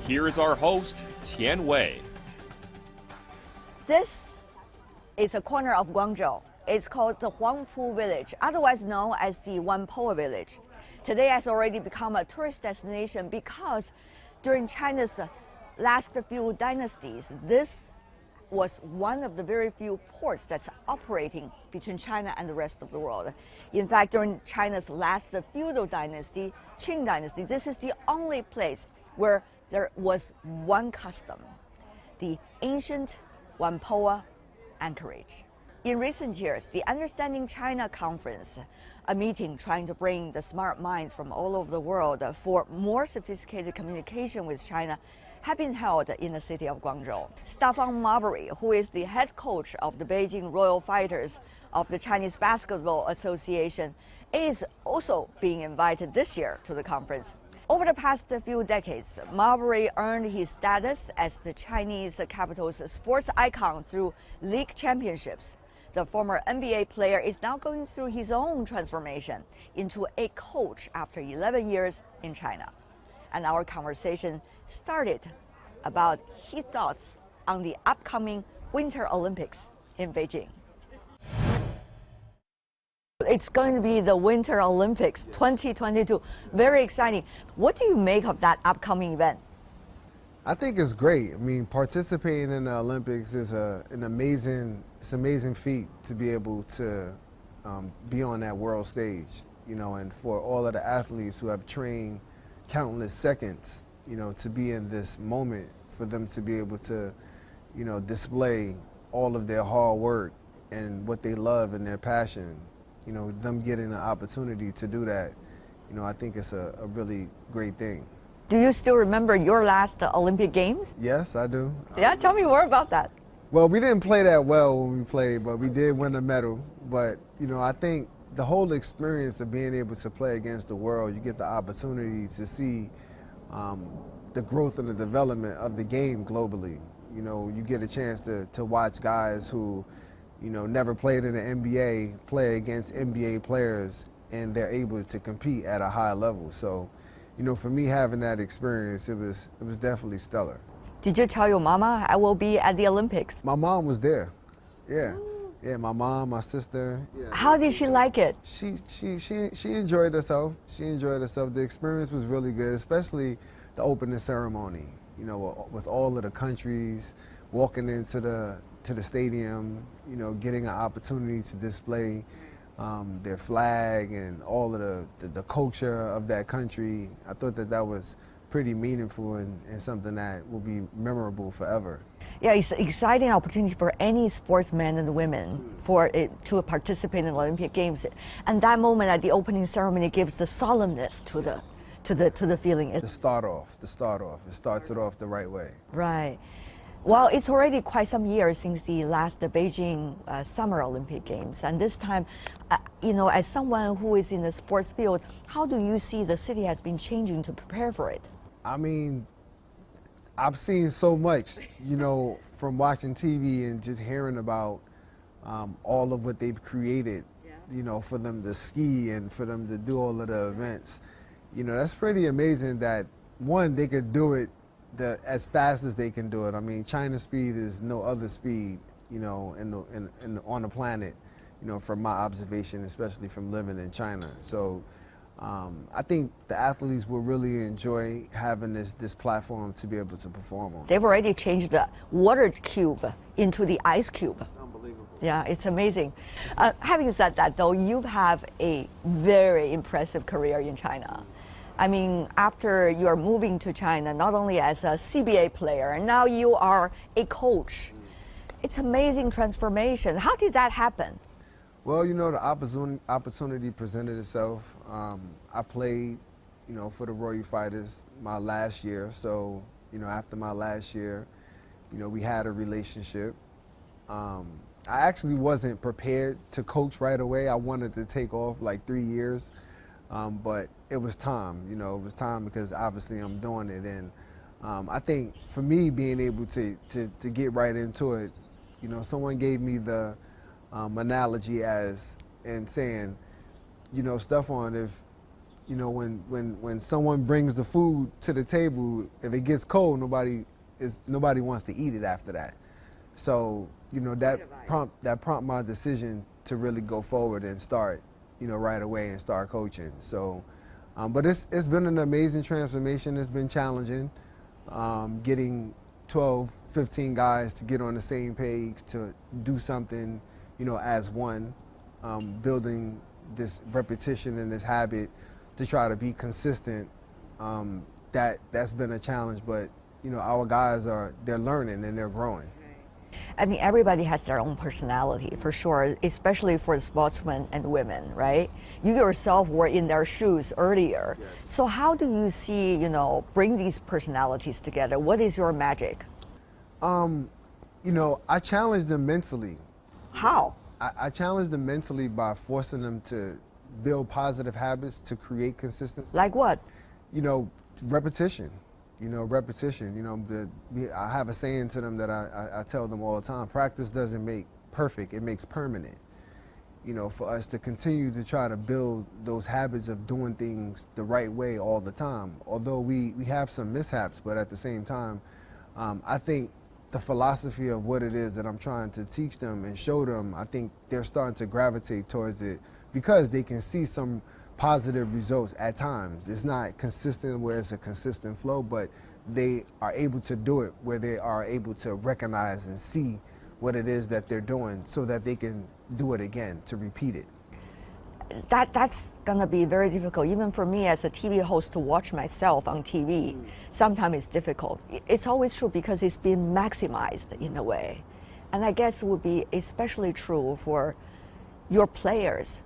here is our host, Tian Wei. This is a corner of Guangzhou. It's called the Huangpu Village, otherwise known as the Wanpo Village. Today has already become a tourist destination because during China's last few dynasties, this was one of the very few ports that's operating between China and the rest of the world. In fact, during China's last feudal dynasty, Qing dynasty, this is the only place where there was one custom, the ancient Wanpo anchorage. In recent years, the Understanding China Conference, a meeting trying to bring the smart minds from all over the world for more sophisticated communication with China, have been held in the city of Guangzhou. STEPHON MARBURY, who is the head coach of the Beijing Royal Fighters of the Chinese Basketball Association, is also being invited this year to the conference. Over the past few decades, Marbury earned his status as the Chinese capital's sports icon through league championships. The former NBA player is now going through his own transformation into a coach after 11 years in China. And our conversation started about his thoughts on the upcoming Winter Olympics in Beijing. It's going to be the Winter Olympics 2022. Very exciting. What do you make of that upcoming event? I think it's great. I mean, participating in the Olympics is an amazing feat to be able to be on that world stage, you know, and for all of the athletes who have trained countless seconds, you know, to be in this moment, for them to be able to, you know, display all of their hard work and what they love and their passion, you know, them getting an opportunity to do that, you know, I think it's a really great thing. Do you still remember your last Olympic Games? Yes, I do. Yeah, tell me more about that. Well, we didn't play that well when we played, but we did win a medal. But, you know, I think the whole experience of being able to play against the world, you get the opportunity to see the growth and the development of the game globally. You know, you get a chance to watch guys who, you know, never played in the NBA play against NBA players, and they're able to compete at a high level. So, you know, for me having that experience, it was definitely stellar. Did you tell your mama I will be at the Olympics? My mom was there. Yeah. Yeah, my mom, my sister. Yeah. How did she like it? She enjoyed herself. She enjoyed herself. The experience was really good, especially the opening ceremony. You know, with all of the countries walking into the stadium, you know, getting an opportunity to display their flag and all of the culture of that country. I thought that was pretty meaningful and something that will be memorable forever. Yeah, it's an exciting opportunity for any sportsmen and women to participate in the Olympic Games. And that moment at the opening ceremony gives the solemnness to the feeling. To start off. It starts it off the right way. Right. Well, it's already quite some years since the last Beijing Summer Olympic Games. And this time, you know, as someone who is in the sports field, how do you see the city has been changing to prepare for it? I mean, I've seen so much, you know, from watching TV and just hearing about all of what they've created, you know, for them to ski and for them to do all of the events. You know, that's pretty amazing that, one, they could do it as fast as they can do it. I mean, China's speed is no other speed, you know, on the planet, you know, from my observation, especially from living in China. So I think the athletes will really enjoy having this platform to be able to perform on. They've already changed the water cube into the ice cube. It's unbelievable. Yeah, it's amazing. Having said that, though, you have a very impressive career in China. I mean, after you're moving to China, not only as a CBA player, and now you are a coach. It's amazing transformation. How did that happen? Well, you know, the opportunity presented itself. I played, you know, for the Royal Fighters my last year. So, you know, after my last year, you know, we had a relationship. I actually wasn't prepared to coach right away. I wanted to take off like 3 years, but it was time. You know, it was time because obviously I'm doing it. And I think for me, being able to get right into it, you know, someone gave me the analogy and saying, you know, Stephon, if You know, when someone brings the food to the table, if it gets cold, nobody wants to eat it after that. So, you know, that prompt my decision to really go forward and start, you know, right away and start coaching. So, but it's been an amazing transformation. It's been challenging, getting 12, 15 guys to get on the same page to do something, you know, as one, building this repetition and this habit to try to be consistent. That's been a challenge, but you know, our guys they're learning and they're growing. I mean, everybody has their own personality, for sure, especially for the sportsmen and women, right? You yourself were in their shoes earlier. Yes. So how do you see, you know, bring these personalities together? What is your magic? You know, I challenge them mentally. How? I challenge them mentally by forcing them to build positive habits to create consistency. Like what? You know, repetition. You know, repetition. You know, I have a saying to them that I tell them all the time: practice doesn't make perfect; it makes permanent. You know, for us to continue to try to build those habits of doing things the right way all the time. Although we have some mishaps, but at the same time, I think the philosophy of what it is that I'm trying to teach them and show them, I think they're starting to gravitate towards it because they can see some positive results at times. It's not consistent where it's a consistent flow, but they are able to do it where they are able to recognize and see what it is that they're doing so that they can do it again, to repeat it. That's gonna be very difficult, even for me as a TV host, to watch myself on TV. Sometimes it's difficult. It's always true because it's been maximized in a way. And I guess it would be especially true for your players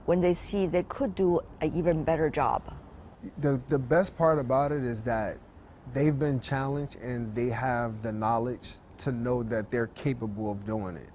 when they see they could do an even better job. The best part about it is that they've been challenged and they have the knowledge to know that they're capable of doing it.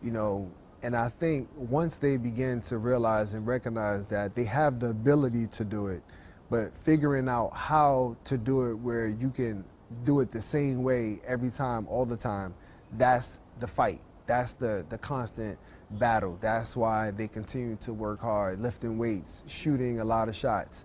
You know, and I think once they begin to realize and recognize that they have the ability to do it, but figuring out how to do it where you can do it the same way every time, all the time, that's the fight. That's the constant battle. That's why they continue to work hard, lifting weights, shooting a lot of shots,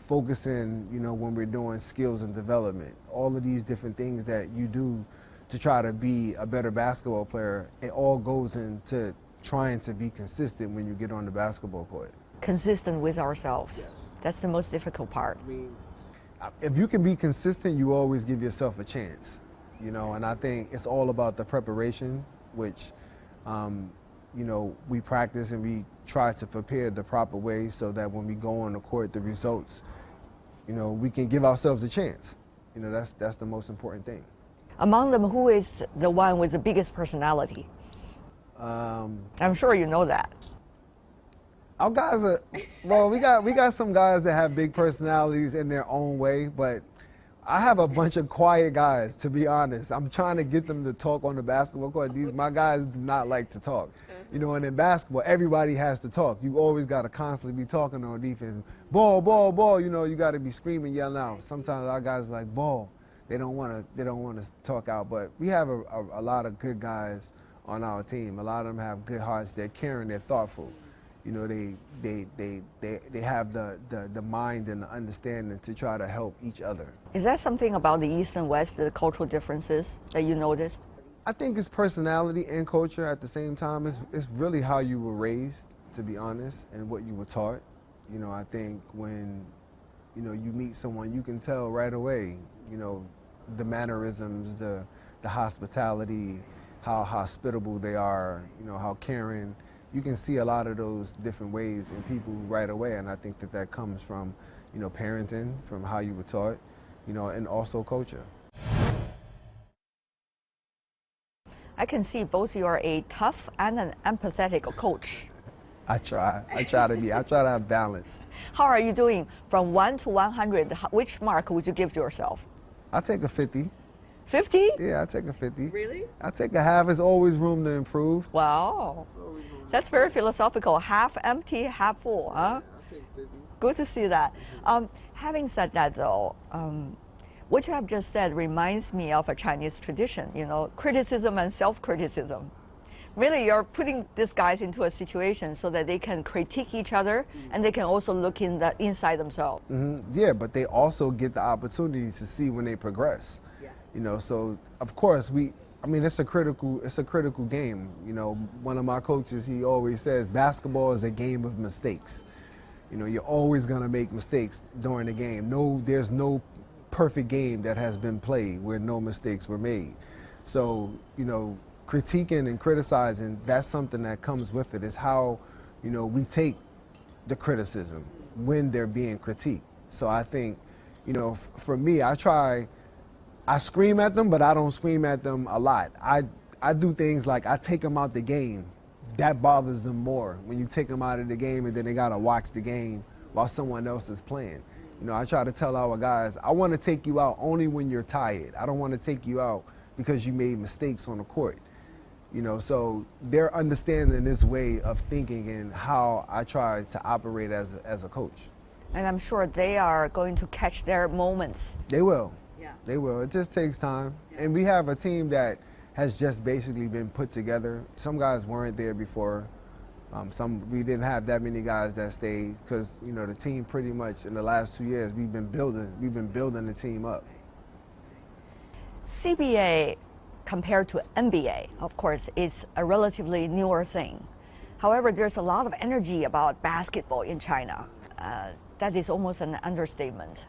focusing, you know, when we're doing skills and development. All of these different things that you do to try to be a better basketball player, it all goes into trying to be consistent when you get on the basketball court. Consistent with ourselves. Yes. That's the most difficult part. I mean, if you can be consistent, you always give yourself a chance, you know, and I think it's all about the preparation, which, you know, we practice and we try to prepare the proper way so that when we go on the court, the results, you know, we can give ourselves a chance. You know, that's the most important thing. Among them, who is the one with the biggest personality? I'm sure you know that. Our guys are, well, we got some guys that have big personalities in their own way, but I have a bunch of quiet guys, to be honest. I'm trying to get them to talk on the basketball court. My guys do not like to talk. You know, and in basketball, everybody has to talk. You always got to constantly be talking on defense. Ball, ball, ball, you know, you got to be screaming, yelling out. Sometimes our guys are like, ball. They don't want to talk out, but we have a lot of good guys on our team. A lot of them have good hearts. They're caring. They're thoughtful. You know, they have the mind and the understanding to try to help each other. Is that something about the East and West, the cultural differences that you noticed? I think it's personality and culture at the same time. It's really how you were raised, to be honest, and what you were taught. You know, I think when, you know, you meet someone, you can tell right away, you know, the mannerisms, the hospitality, how hospitable they are, you know, how caring. You can see a lot of those different ways in people right away, and I think that comes from, you know, parenting, from how you were taught, you know, and also culture. I can see both you are a tough and an empathetic coach. I try to have balance. How are you doing from 1 to 100? Which mark would you give to yourself? I take a 50. 50? Yeah, I take a 50. Really? I take a half. There's always room to improve. Wow. That's very philosophical. Half empty, half full, huh? I take 50. Good to see that. Having said that, though, what you have just said reminds me of a Chinese tradition, you know, criticism and self-criticism. really you're putting these guys into a situation so that they can critique each other and they can also look inside themselves. Yeah, but they also get the opportunity to see when they progress. Yeah. You know, so of course it's a critical game. You know, one of my coaches, he always says basketball is a game of mistakes. You know, you're always going to make mistakes during the game. There's no perfect game that has been played where no mistakes were made. So, you know, critiquing and criticizing, that's something that comes with it. Is how, you know, we take the criticism when they're being critiqued. So I think, you know, for me, I scream at them, but I don't scream at them a lot. I do things like I take them out the game. That bothers them more when you take them out of the game and then they gotta watch the game while someone else is playing. You know, I try to tell our guys, I want to take you out only when you're tired. I don't want to take you out because you made mistakes on the court. You know, so they're understanding this way of thinking and how I try to operate as a coach. And I'm sure they are going to catch their moments. They will. Yeah. They will. It just takes time. Yeah. And we have a team that has just basically been put together. Some guys weren't there before. We didn't have that many guys that stayed because, you know, the team pretty much in the last 2 years we've been building the team up. CBA compared to NBA, of course, is a relatively newer thing. However, there's a lot of energy about basketball in China. That is almost an understatement.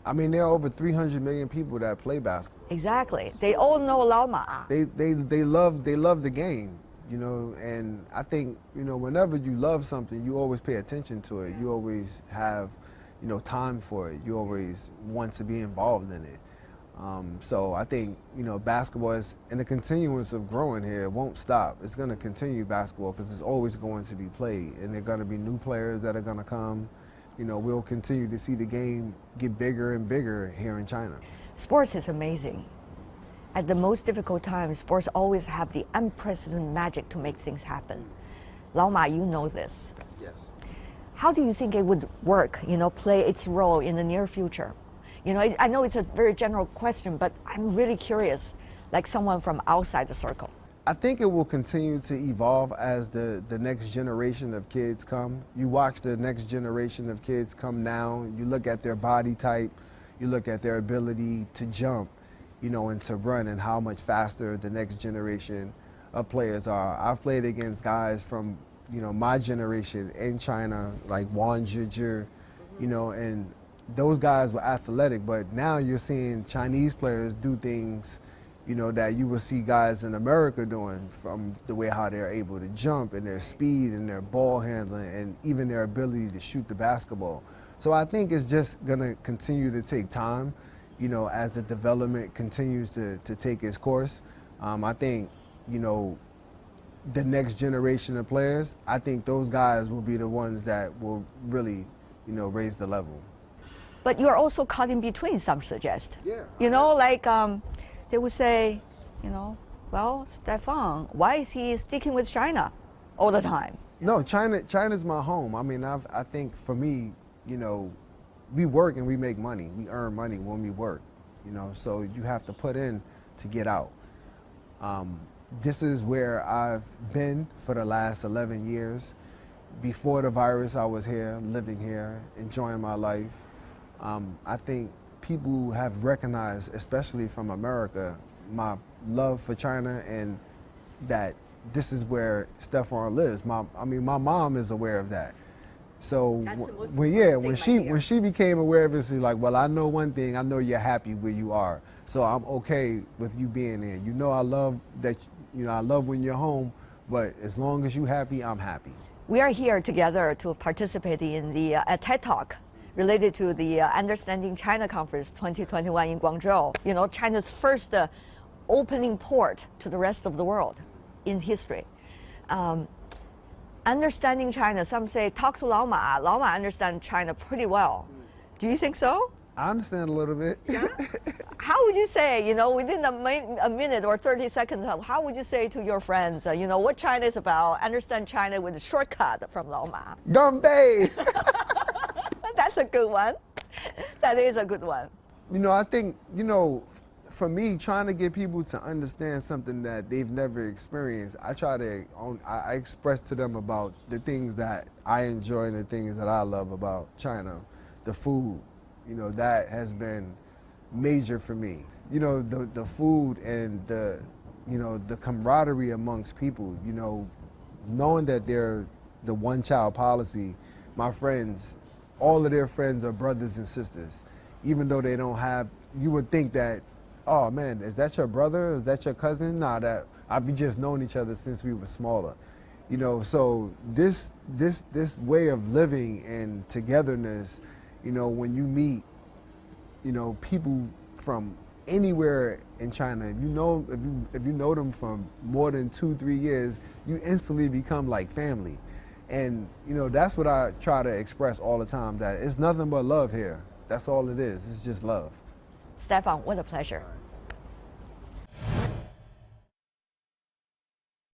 I mean, there are over 300 million people that play basketball. Exactly. They all know Lao Ma. They love the game, you know, and I think, you know, whenever you love something, you always pay attention to it. You always have, you know, time for it. You always want to be involved in it. So I think, you know, basketball is in the continuance of growing here. It won't stop. It's going to continue basketball because it's always going to be played, and there are going to be new players that are going to come. You know, we'll continue to see the game get bigger and bigger here in China. Sports is amazing. At the most difficult times, sports always have the unprecedented magic to make things happen. Lao Ma, you know this. Yes. How do you think it would work, you know, play its role in the near future? You know, I know it's a very general question, but I'm really curious, like someone from outside the circle. I think it will continue to evolve as the next generation of kids come. You watch the next generation of kids come now, you look at their body type, you look at their ability to jump, you know, and to run, and how much faster the next generation of players are. I've played against guys from, you know, my generation in China, like Guangzhou, you know, and those guys were athletic, but now you're seeing Chinese players do things, you know, that you will see guys in America doing, from the way how they're able to jump and their speed and their ball handling and even their ability to shoot the basketball. So I think it's just gonna continue to take time, you know, as the development continues to take its course. I think, you know, the next generation of players, I think those guys will be the ones that will really, you know, raise the level. But you're also caught in between, some suggest. Yeah. You know, like they would say, you know, well, Stephon, why is he sticking with China all the time? No, China's my home. I mean, I think for me, you know, we work and we make money. We earn money when we work, you know, so you have to put in to get out. This is where I've been for the last 11 years. Before the virus, I was here, living here, enjoying my life. I think people have recognized, especially from America, my love for China and that this is where Stephon lives. My mom is aware of that. So when she became aware of it, she's like, well, I know one thing. I know you're happy where you are, so I'm okay with you being there. You know, I love that. You know, I love when you're home, but as long as you're happy, I'm happy. We are here together to participate in the TED Talk related to the Understanding China Conference 2021 in Guangzhou. You know, China's first opening port to the rest of the world in history. Understanding China, some say talk to Lao Ma. Lao Ma understands China pretty well. Do you think so? I understand a little bit. Yeah? How would you say, you know, within a minute or 30 seconds, how would you say to your friends, you know, what China is about, understand China with a shortcut from Lao Ma? Gambay! That's a good one. That is a good one. You know, I think, you know, for me, trying to get people to understand something that they've never experienced, I express to them about the things that I enjoy and the things that I love about China. The food, that has been major for me. The food and the camaraderie amongst people, knowing that they're the one-child policy. My friends, all of their friends are brothers and sisters, even though they don't have, you would think that, oh man, is that your brother? Is that your cousin? Nah, that I've been just known each other since we were smaller. So this way of living and togetherness, when you meet, people from anywhere in China, if you know them from more than 2-3 years, you instantly become like family. And that's what I try to express all the time, that it's nothing but love here. That's all it is. It's just love. Stephon, what a pleasure.